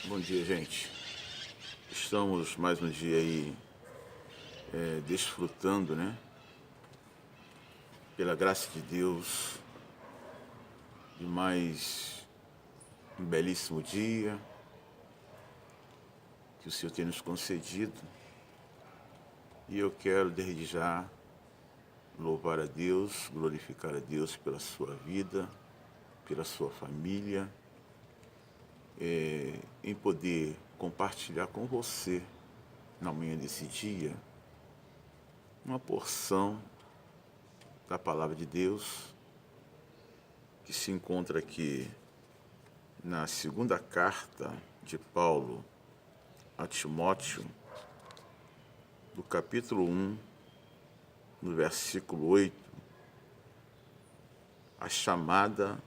Bom dia, gente. Estamos mais um dia aí desfrutando, né? Pela graça de Deus, de mais um belíssimo dia que o Senhor tem nos concedido. E eu quero, desde já, louvar a Deus, glorificar a Deus pela sua vida, pela sua família, em poder compartilhar com você, na manhã desse dia, uma porção da Palavra de Deus que se encontra aqui na segunda carta de Paulo a Timóteo, do capítulo 1, no versículo 8, a chamada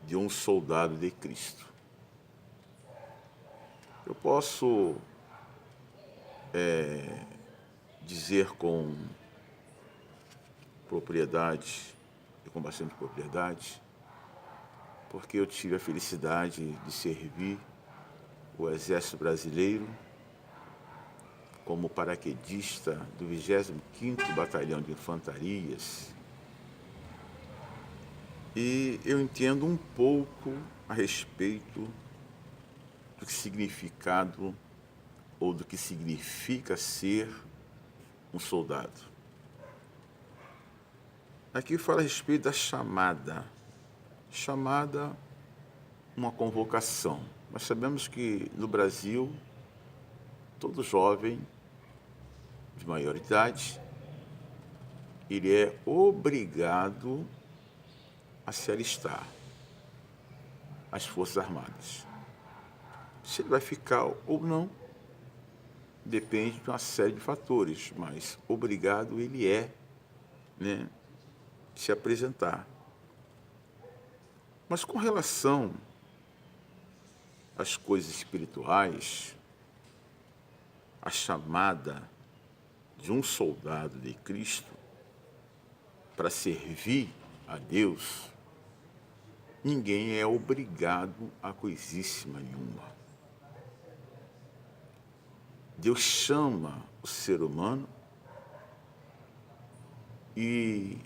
de um soldado de Cristo. Eu posso dizer com propriedade, e com bastante propriedade, porque eu tive a felicidade de servir o Exército Brasileiro como paraquedista do 25º Batalhão de Infantarias. E eu entendo um pouco a respeito do que significado ou do que significa ser um soldado. Aqui fala a respeito da chamada. Chamada, uma convocação. Nós sabemos que no Brasil, todo jovem de maior idade, ele é obrigado a se alistar às Forças Armadas. Se ele vai ficar ou não, depende de uma série de fatores, mas obrigado ele é, né, se apresentar. Mas com relação às coisas espirituais, a chamada de um soldado de Cristo para servir a Deus, ninguém é obrigado a coisíssima nenhuma. Deus chama o ser humano e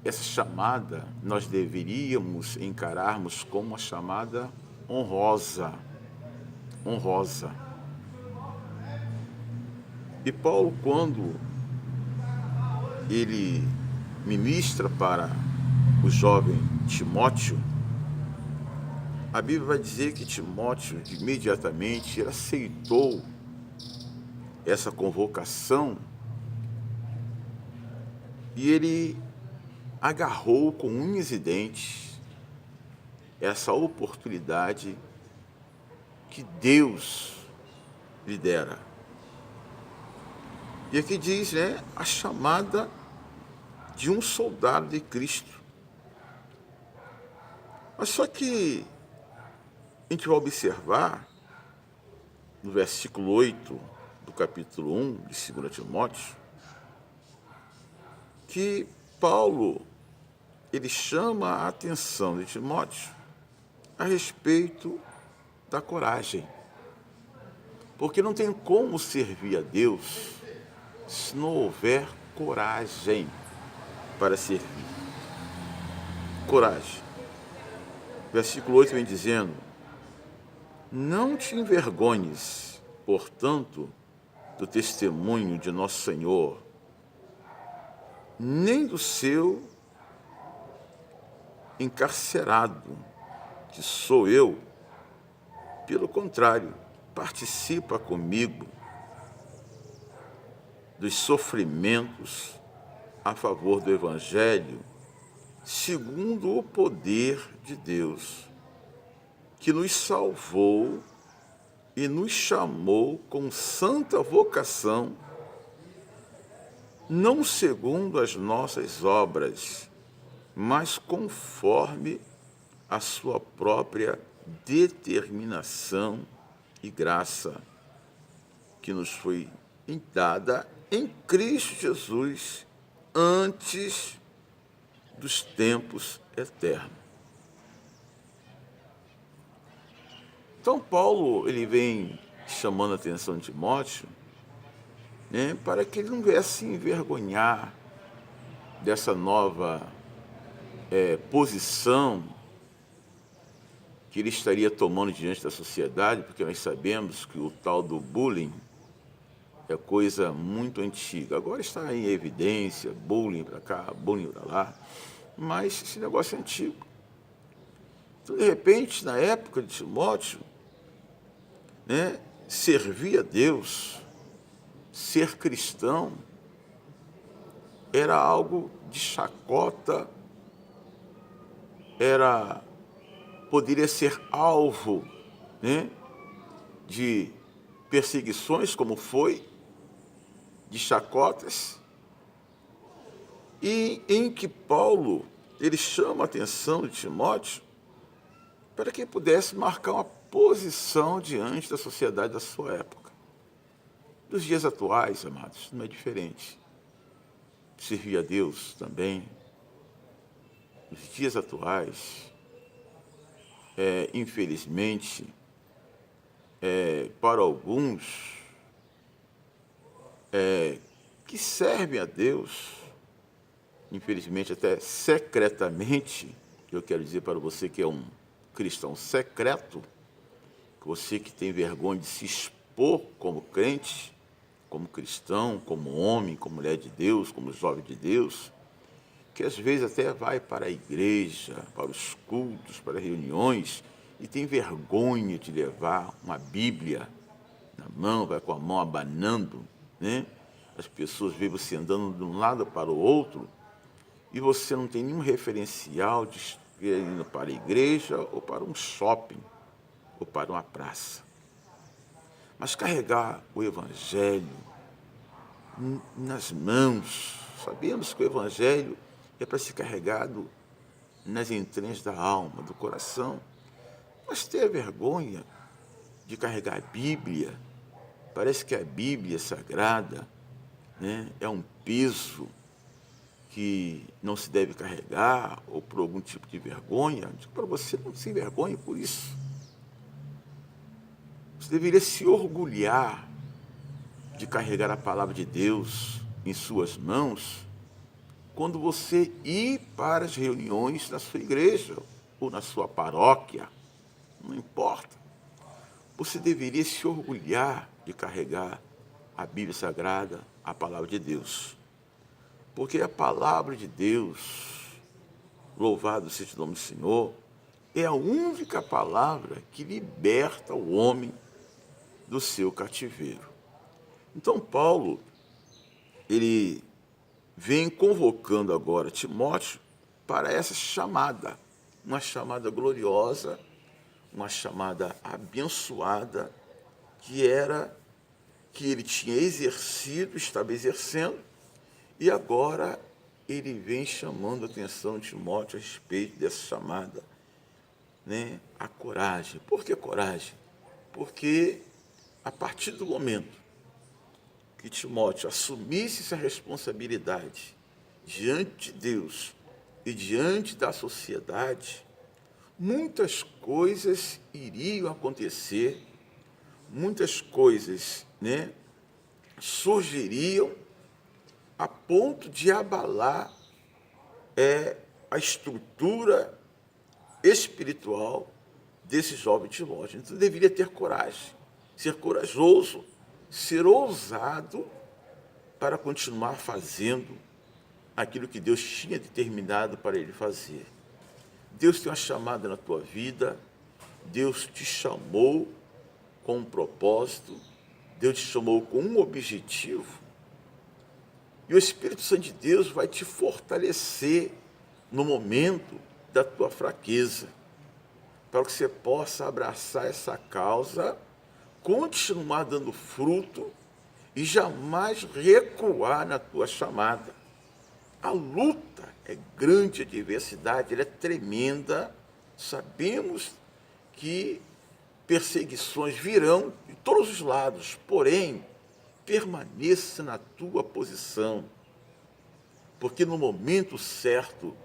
essa chamada nós deveríamos encararmos como uma chamada honrosa. Honrosa. E Paulo, quando ele ministra para o jovem Timóteo, a Bíblia vai dizer que Timóteo imediatamente ele aceitou essa convocação e ele agarrou com unhas e dentes essa oportunidade que Deus lhe dera. E aqui diz, né, a chamada de um soldado de Cristo. Mas só que a gente vai observar no versículo 8 do capítulo 1 de 2 Timóteo que Paulo ele chama a atenção de Timóteo a respeito da coragem. Porque não tem como servir a Deus se não houver coragem para servir. Coragem. Versículo 8 vem dizendo: não te envergonhes, portanto, do testemunho de nosso Senhor, nem do seu encarcerado, que sou eu. Pelo contrário, participa comigo dos sofrimentos a favor do Evangelho, segundo o poder de Deus, que nos salvou e nos chamou com santa vocação, não segundo as nossas obras, mas conforme a sua própria determinação e graça, que nos foi dada em Cristo Jesus antes dos tempos eternos. Então, Paulo, ele vem chamando a atenção de Timóteo, né, para que ele não viesse se envergonhar dessa nova posição que ele estaria tomando diante da sociedade, porque nós sabemos que o tal do bullying é coisa muito antiga. Agora está em evidência, bullying para cá, bullying para lá, mas esse negócio é antigo. Então, de repente, na época de Timóteo, né, servir a Deus, ser cristão, era algo de chacota, poderia ser alvo, né, de perseguições, como foi, de chacotas, e em que Paulo, ele chama a atenção de Timóteo para que pudesse marcar uma posição diante da sociedade da sua época. Dos dias atuais, amados, não é diferente. Servir a Deus também. Nos dias atuais, infelizmente, para alguns que servem a Deus, infelizmente até secretamente, eu quero dizer para você que é um cristão secreto, você que tem vergonha de se expor como crente, como cristão, como homem, como mulher de Deus, como jovem de Deus, que às vezes até vai para a igreja, para os cultos, para reuniões, e tem vergonha de levar uma Bíblia na mão, vai com a mão abanando, né? As pessoas veem você andando de um lado para o outro, e você não tem nenhum referencial de indo para a igreja, ou para um shopping, ou para uma praça. Mas carregar o Evangelho nas mãos, sabemos que o Evangelho é para ser carregado nas entranhas da alma, do coração, mas ter vergonha de carregar a Bíblia, parece que a Bíblia sagrada, né, é um peso que não se deve carregar, ou por algum tipo de vergonha. Digo para você, não se envergonhe por isso. Você deveria se orgulhar de carregar a palavra de Deus em suas mãos quando você ir para as reuniões da sua igreja ou na sua paróquia, não importa. Você deveria se orgulhar de carregar a Bíblia Sagrada, a palavra de Deus. Porque a palavra de Deus, louvado seja o nome do Senhor, é a única palavra que liberta o homem do seu cativeiro. Então, Paulo, ele vem convocando agora Timóteo para essa chamada, uma chamada gloriosa, uma chamada abençoada, que ele tinha exercido, estava exercendo, e agora ele vem chamando a atenção de Timóteo a respeito dessa chamada, né, a coragem. Por que coragem? Porque a partir do momento que Timóteo assumisse essa responsabilidade diante de Deus e diante da sociedade, muitas coisas iriam acontecer, muitas coisas, né, surgiriam a ponto de abalar a estrutura espiritual desse jovem Timóteo. Então, deveria ter coragem, ser corajoso, ser ousado para continuar fazendo aquilo que Deus tinha determinado para ele fazer. Deus tem uma chamada na tua vida, Deus te chamou com um propósito, Deus te chamou com um objetivo, e o Espírito Santo de Deus vai te fortalecer no momento da tua fraqueza, para que você possa abraçar essa causa, continuar dando fruto e jamais recuar na tua chamada. A luta é grande, a adversidade ela é tremenda. Sabemos que perseguições virão de todos os lados, porém, permaneça na tua posição, porque no momento certo,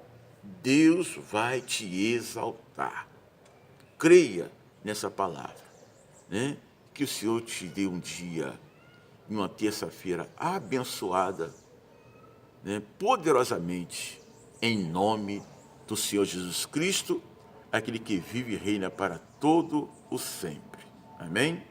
Deus vai te exaltar. Creia nessa palavra. né? Que o Senhor te dê um dia, uma terça-feira abençoada, né? Poderosamente, em nome do Senhor Jesus Cristo, aquele que vive e reina para todo o sempre. Amém?